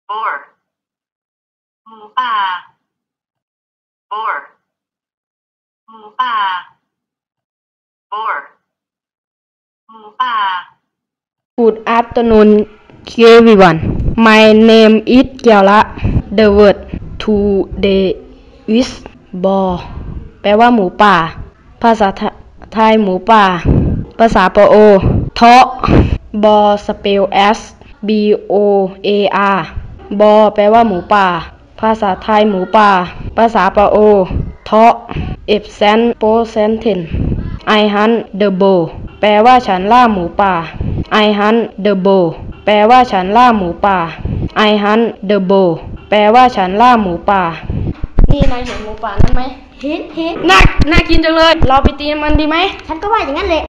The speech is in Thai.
boar หมูป่า boar หมูป่า boar หมูป่า Good afternoon everyone. My name is Kiara. The word today is boar แปลว่าหมูป่าภาษาไทยหมูป่าภาษาปอทอ boar spell as b o a r บอแปลว่าหมูป่าภาษาไทยหมูป่าภาษาปอทอ absent present I hunt the boar แปลว่าฉันล่าหมูป่า I hunt the boar แปลว่าฉันล่าหมูป่า I hunt the boar แปลว่าฉันล่าหมูป่านี่นายเห็นหมูป่านั้นไหมเห็นน่ากินจังเลยเราไปตีมันดีไหมฉันก็ว่าอย่างนั้นเลย